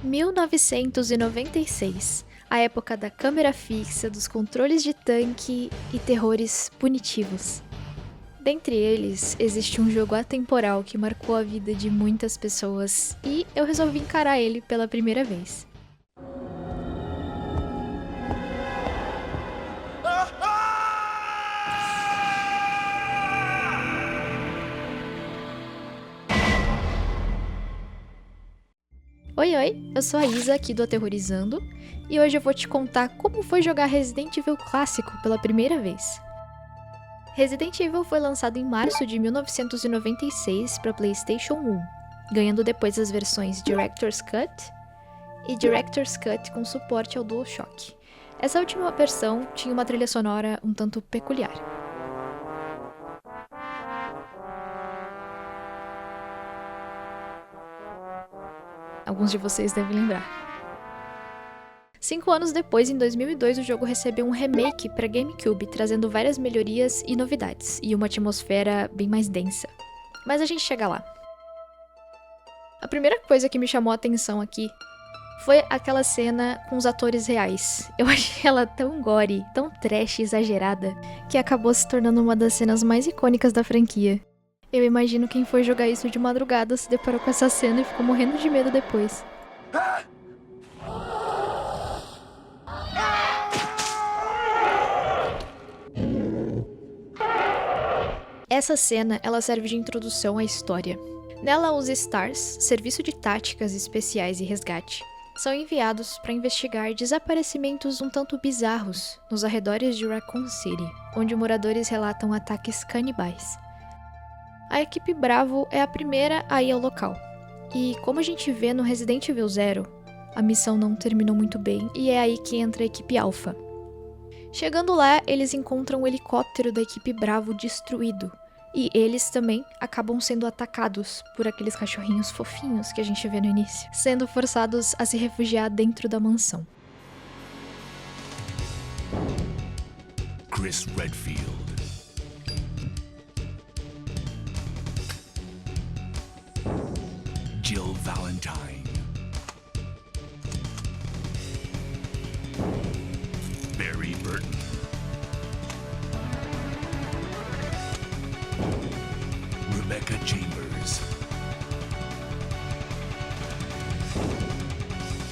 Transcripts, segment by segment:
1996, a época da câmera fixa, dos controles de tanque e terrores punitivos. Dentre eles, existe um jogo atemporal que marcou a vida de muitas pessoas e eu resolvi encarar ele pela primeira vez. Oi, eu sou a Isa aqui do Aterrorizando e hoje eu vou te contar como foi jogar Resident Evil clássico pela primeira vez. Resident Evil foi lançado em março de 1996 para PlayStation 1, ganhando depois as versões Director's Cut e Director's Cut com suporte ao DualShock. Essa última versão tinha uma trilha sonora um tanto peculiar. Alguns de vocês devem lembrar. 5 anos depois, em 2002, o jogo recebeu um remake para GameCube, trazendo várias melhorias e novidades, e uma atmosfera bem mais densa. Mas a gente chega lá. A primeira coisa que me chamou a atenção aqui foi aquela cena com os atores reais. Eu achei ela tão gore, tão trash e exagerada, que acabou se tornando uma das cenas mais icônicas da franquia. Eu imagino quem foi jogar isso de madrugada se deparou com essa cena e ficou morrendo de medo depois. Essa cena, ela serve de introdução à história. Nela, os STARS, Serviço de Táticas Especiais e Resgate, são enviados para investigar desaparecimentos um tanto bizarros nos arredores de Raccoon City, onde moradores relatam ataques canibais. A equipe Bravo é a primeira a ir ao local. E como a gente vê no Resident Evil Zero, a missão não terminou muito bem e é aí que entra a equipe Alpha. Chegando lá, eles encontram o helicóptero da equipe Bravo destruído. E eles também acabam sendo atacados por aqueles cachorrinhos fofinhos que a gente vê no início, sendo forçados a se refugiar dentro da mansão. Chris Redfield. Jill Valentine. Barry Burton. Rebecca Chambers.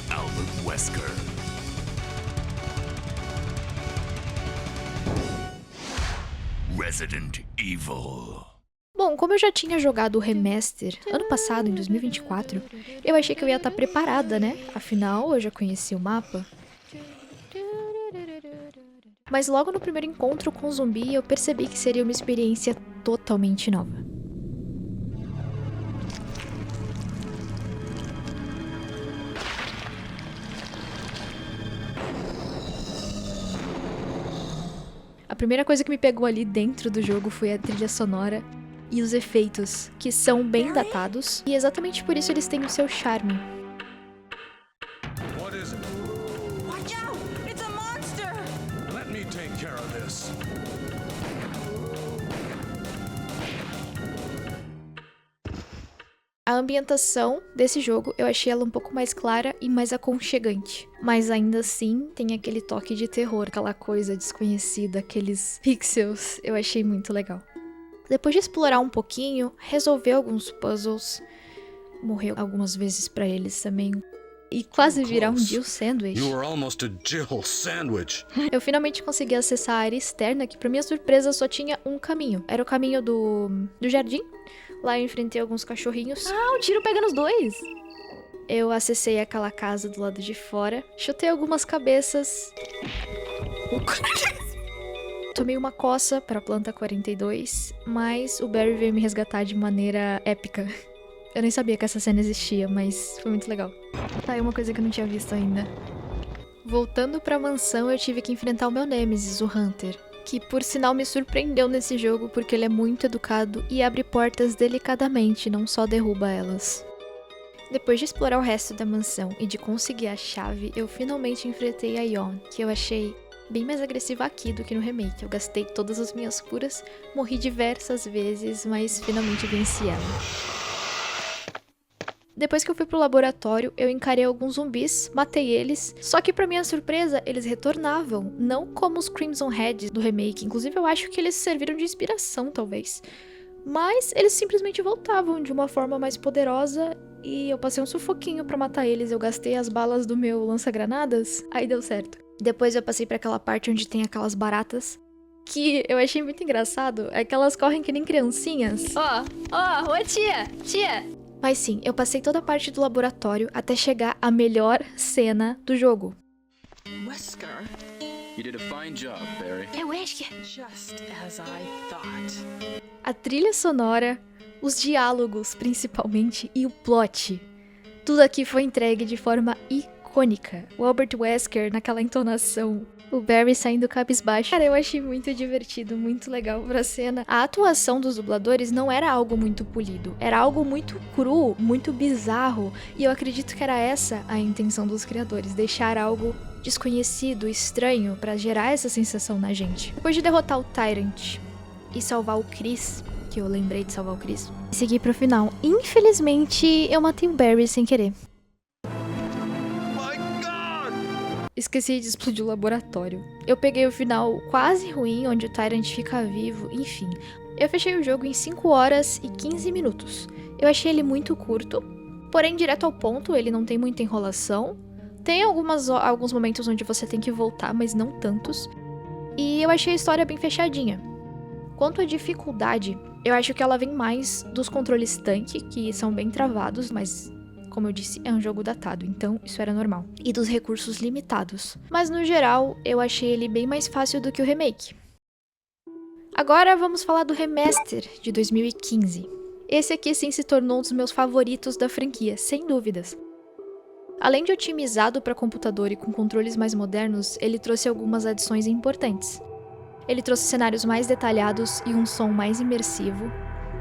Albert Wesker. Resident Evil. Bom, como eu já tinha jogado o remaster ano passado, em 2024, eu achei que eu ia estar preparada, né? Afinal, eu já conhecia o mapa. Mas logo no primeiro encontro com o zumbi, eu percebi que seria uma experiência totalmente nova. A primeira coisa que me pegou ali dentro do jogo foi a trilha sonora e os efeitos, que são bem datados, e exatamente por isso eles têm o seu charme. What is it? Watch out! It's a monster! Let me take care of this. A ambientação desse jogo, eu achei ela um pouco mais clara e mais aconchegante. Mas ainda assim, tem aquele toque de terror, aquela coisa desconhecida, aqueles pixels, eu achei muito legal. Depois de explorar um pouquinho, resolver alguns puzzles, morreu algumas vezes pra eles também, e quase virar um Jill Sandwich. You were almost a Jill sandwich. Eu finalmente consegui acessar a área externa, que pra minha surpresa só tinha um caminho. Era o caminho do jardim. Lá eu enfrentei alguns cachorrinhos. Ah, o tiro pega nos dois! Eu acessei aquela casa do lado de fora, chutei algumas cabeças. Tomei uma coça pra planta 42, mas o Barry veio me resgatar de maneira épica. Eu nem sabia que essa cena existia, mas foi muito legal. Tá aí uma coisa que eu não tinha visto ainda. Voltando pra mansão, eu tive que enfrentar o meu nêmesis, o Hunter, que por sinal me surpreendeu nesse jogo porque ele é muito educado e abre portas delicadamente, não só derruba elas. Depois de explorar o resto da mansão e de conseguir a chave, eu finalmente enfrentei a Yawn, que eu achei bem mais agressiva aqui do que no remake. Eu gastei todas as minhas curas, morri diversas vezes, mas finalmente venci ela. Depois que eu fui pro laboratório, eu encarei alguns zumbis, matei eles, só que pra minha surpresa, eles retornavam, não como os Crimson Heads do remake, inclusive eu acho que eles serviram de inspiração, talvez. Mas eles simplesmente voltavam de uma forma mais poderosa e eu passei um sufoquinho pra matar eles, eu gastei as balas do meu lança-granadas, aí deu certo. Depois eu passei pra aquela parte onde tem aquelas baratas, que eu achei muito engraçado, é que elas correm que nem criancinhas. Ô tia! Mas sim, eu passei toda a parte do laboratório até chegar à melhor cena do jogo. Wesker, You did a fine job, Barry. just as I thought. A trilha sonora, os diálogos principalmente e o plot. Tudo aqui foi entregue de forma icônica. O Albert Wesker naquela entonação. O Barry saindo cabisbaixo. Cara, eu achei muito divertido, muito legal pra cena. A atuação dos dubladores não era algo muito polido. Era algo muito cru, muito bizarro. E eu acredito que era essa a intenção dos criadores. Deixar algo desconhecido, estranho, pra gerar essa sensação na gente. Depois de derrotar o Tyrant e salvar o Chris, que eu lembrei de salvar o Chris, e seguir pro final. Infelizmente, eu matei o Barry sem querer. Esqueci de explodir o laboratório. Eu peguei o final quase ruim, onde o Tyrant fica vivo, enfim. Eu fechei o jogo em 5 horas e 15 minutos. Eu achei ele muito curto, porém direto ao ponto, ele não tem muita enrolação. Tem alguns momentos onde você tem que voltar, mas não tantos. E eu achei a história bem fechadinha. Quanto à dificuldade, eu acho que ela vem mais dos controles tanque, que são bem travados, mas como eu disse, é um jogo datado, então isso era normal. E dos recursos limitados. Mas no geral, eu achei ele bem mais fácil do que o remake. Agora vamos falar do remaster de 2015. Esse aqui sim se tornou um dos meus favoritos da franquia, sem dúvidas. Além de otimizado para computador e com controles mais modernos, ele trouxe algumas adições importantes. Ele trouxe cenários mais detalhados e um som mais imersivo.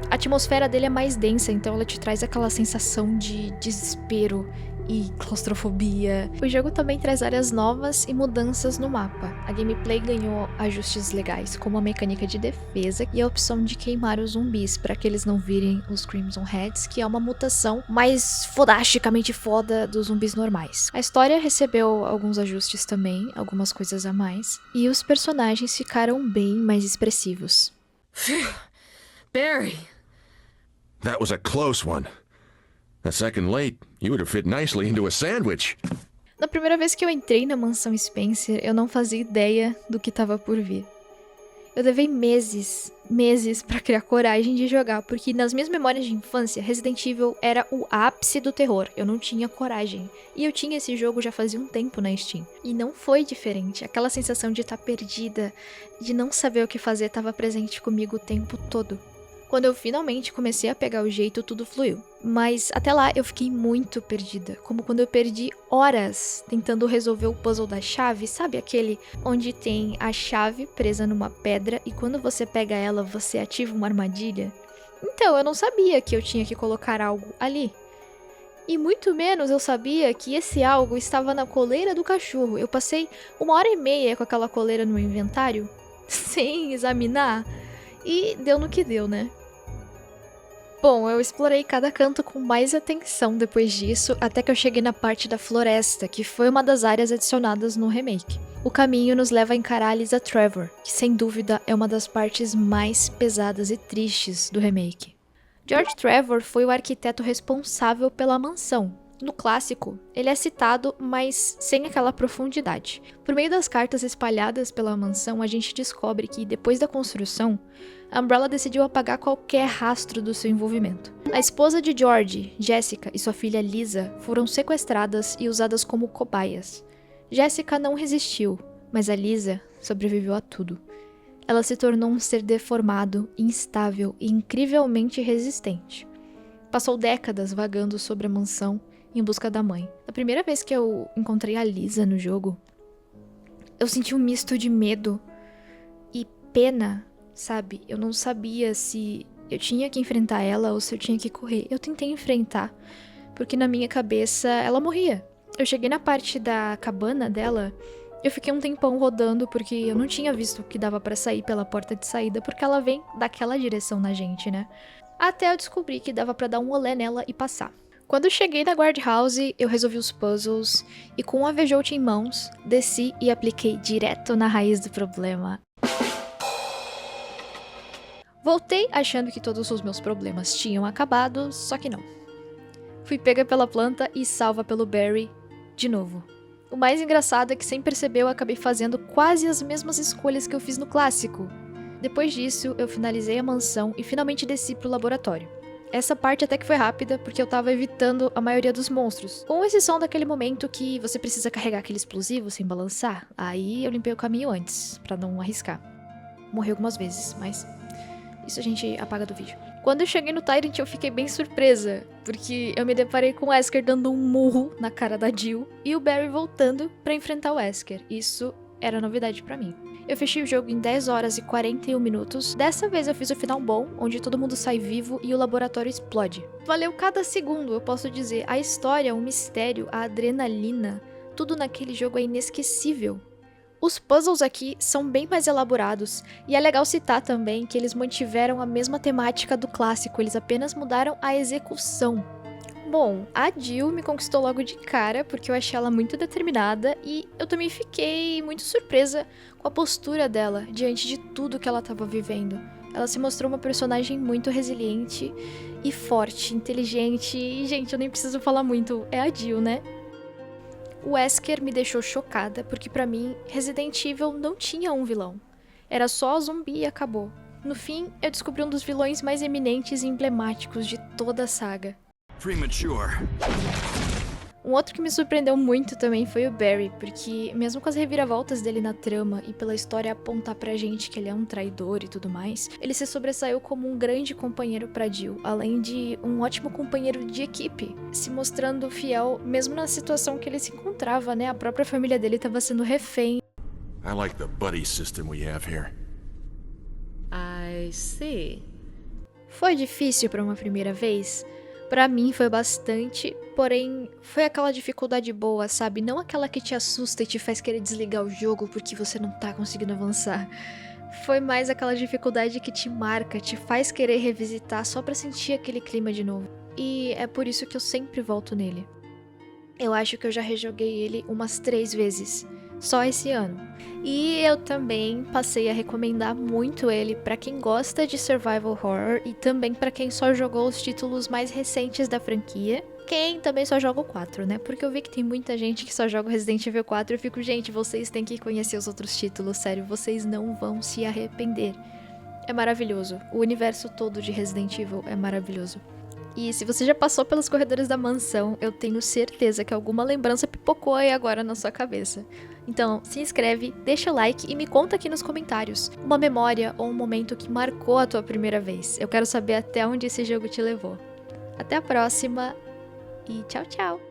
A atmosfera dele é mais densa, então ela te traz aquela sensação de desespero e claustrofobia. O jogo também traz áreas novas e mudanças no mapa. A gameplay ganhou ajustes legais, como a mecânica de defesa e a opção de queimar os zumbis para que eles não virem os Crimson Heads, que é uma mutação mais fodasticamente foda dos zumbis normais. A história recebeu alguns ajustes também, algumas coisas a mais, e os personagens ficaram bem mais expressivos. Barry! That was a close one. A second late, you would have fit nicely into a sandwich. Na primeira vez que eu entrei na mansão Spencer, eu não fazia ideia do que estava por vir. Eu levei meses pra criar coragem de jogar, porque nas minhas memórias de infância, Resident Evil era o ápice do terror. Eu não tinha coragem. E eu tinha esse jogo já fazia um tempo na Steam. E não foi diferente. Aquela sensação de estar perdida, de não saber o que fazer, estava presente comigo o tempo todo. Quando eu finalmente comecei a pegar o jeito, tudo fluiu. Mas até lá eu fiquei muito perdida. Como quando eu perdi horas tentando resolver o puzzle da chave. Sabe aquele onde tem a chave presa numa pedra e quando você pega ela, você ativa uma armadilha? Então, eu não sabia que eu tinha que colocar algo ali. E muito menos eu sabia que esse algo estava na coleira do cachorro. Eu passei 1h30 com aquela coleira no meu inventário, sem examinar. E deu no que deu, né? Bom, eu explorei cada canto com mais atenção depois disso, até que eu cheguei na parte da floresta, que foi uma das áreas adicionadas no remake. O caminho nos leva a encarar a Lisa Trevor, que sem dúvida é uma das partes mais pesadas e tristes do remake. George Trevor foi o arquiteto responsável pela mansão. No clássico, ele é citado, mas sem aquela profundidade. Por meio das cartas espalhadas pela mansão, a gente descobre que, depois da construção, a Umbrella decidiu apagar qualquer rastro do seu envolvimento. A esposa de George, Jessica, e sua filha Lisa foram sequestradas e usadas como cobaias. Jessica não resistiu, mas a Lisa sobreviveu a tudo. Ela se tornou um ser deformado, instável e incrivelmente resistente. Passou décadas vagando sobre a mansão em busca da mãe. A primeira vez que eu encontrei a Lisa no jogo, eu senti um misto de medo e pena, sabe? Eu não sabia se eu tinha que enfrentar ela ou se eu tinha que correr. Eu tentei enfrentar, porque na minha cabeça ela morria. Eu cheguei na parte da cabana dela, eu fiquei um tempão rodando porque eu não tinha visto que dava pra sair pela porta de saída, porque ela vem daquela direção na gente, né? Até eu descobri que dava pra dar um olé nela e passar. Quando eu cheguei na guard house, eu resolvi os puzzles e com a Vejoute em mãos, desci e apliquei direto na raiz do problema. Voltei achando que todos os meus problemas tinham acabado, só que não. Fui pega pela planta e salva pelo Barry de novo. O mais engraçado é que, sem perceber, eu acabei fazendo quase as mesmas escolhas que eu fiz no clássico. Depois disso, eu finalizei a mansão e finalmente desci pro laboratório. Essa parte até que foi rápida, porque eu tava evitando a maioria dos monstros. Com exceção daquele momento que você precisa carregar aquele explosivo sem balançar. Aí eu limpei o caminho antes, pra não arriscar. Morri algumas vezes, mas isso a gente apaga do vídeo. Quando eu cheguei no Tyrant, eu fiquei bem surpresa, porque eu me deparei com o Wesker dando um murro na cara da Jill e o Barry voltando pra enfrentar o Wesker. Isso era novidade pra mim. Eu fechei o jogo em 10 horas e 41 minutos. Dessa vez eu fiz o final bom, onde todo mundo sai vivo e o laboratório explode. Valeu cada segundo, eu posso dizer. A história, o mistério, a adrenalina, tudo naquele jogo é inesquecível. Os puzzles aqui são bem mais elaborados, e é legal citar também que eles mantiveram a mesma temática do clássico, eles apenas mudaram a execução. Bom, a Jill me conquistou logo de cara, porque eu achei ela muito determinada, e eu também fiquei muito surpresa com a postura dela, diante de tudo que ela estava vivendo. Ela se mostrou uma personagem muito resiliente e forte, inteligente, e gente, eu nem preciso falar muito, é a Jill, né? O Wesker me deixou chocada, porque pra mim, Resident Evil não tinha um vilão. Era só zumbi e acabou. No fim, eu descobri um dos vilões mais eminentes e emblemáticos de toda a saga. Premature. Um outro que me surpreendeu muito também foi o Barry, porque mesmo com as reviravoltas dele na trama e pela história apontar pra gente que ele é um traidor e tudo mais, ele se sobressaiu como um grande companheiro pra Jill, além de um ótimo companheiro de equipe, se mostrando fiel mesmo na situação que ele se encontrava, né? A própria família dele estava sendo refém. I like the buddy system we have here. I see. Foi difícil pra uma primeira vez? Pra mim foi bastante, porém foi aquela dificuldade boa, sabe? Não aquela que te assusta e te faz querer desligar o jogo porque você não tá conseguindo avançar. Foi mais aquela dificuldade que te marca, te faz querer revisitar só pra sentir aquele clima de novo. E é por isso que eu sempre volto nele. Eu acho que eu já rejoguei ele umas 3 vezes, só esse ano. E eu também passei a recomendar muito ele pra quem gosta de survival horror e também pra quem só jogou os títulos mais recentes da franquia. Quem também só joga o 4, né? Porque eu vi que tem muita gente que só joga o Resident Evil 4 e eu fico, gente, vocês têm que conhecer os outros títulos, sério, vocês não vão se arrepender. É maravilhoso, o universo todo de Resident Evil é maravilhoso. E se você já passou pelos corredores da mansão, eu tenho certeza que alguma lembrança pipocou aí agora na sua cabeça. Então, se inscreve, deixa o like e me conta aqui nos comentários uma memória ou um momento que marcou a tua primeira vez. Eu quero saber até onde esse jogo te levou. Até a próxima e tchau, tchau!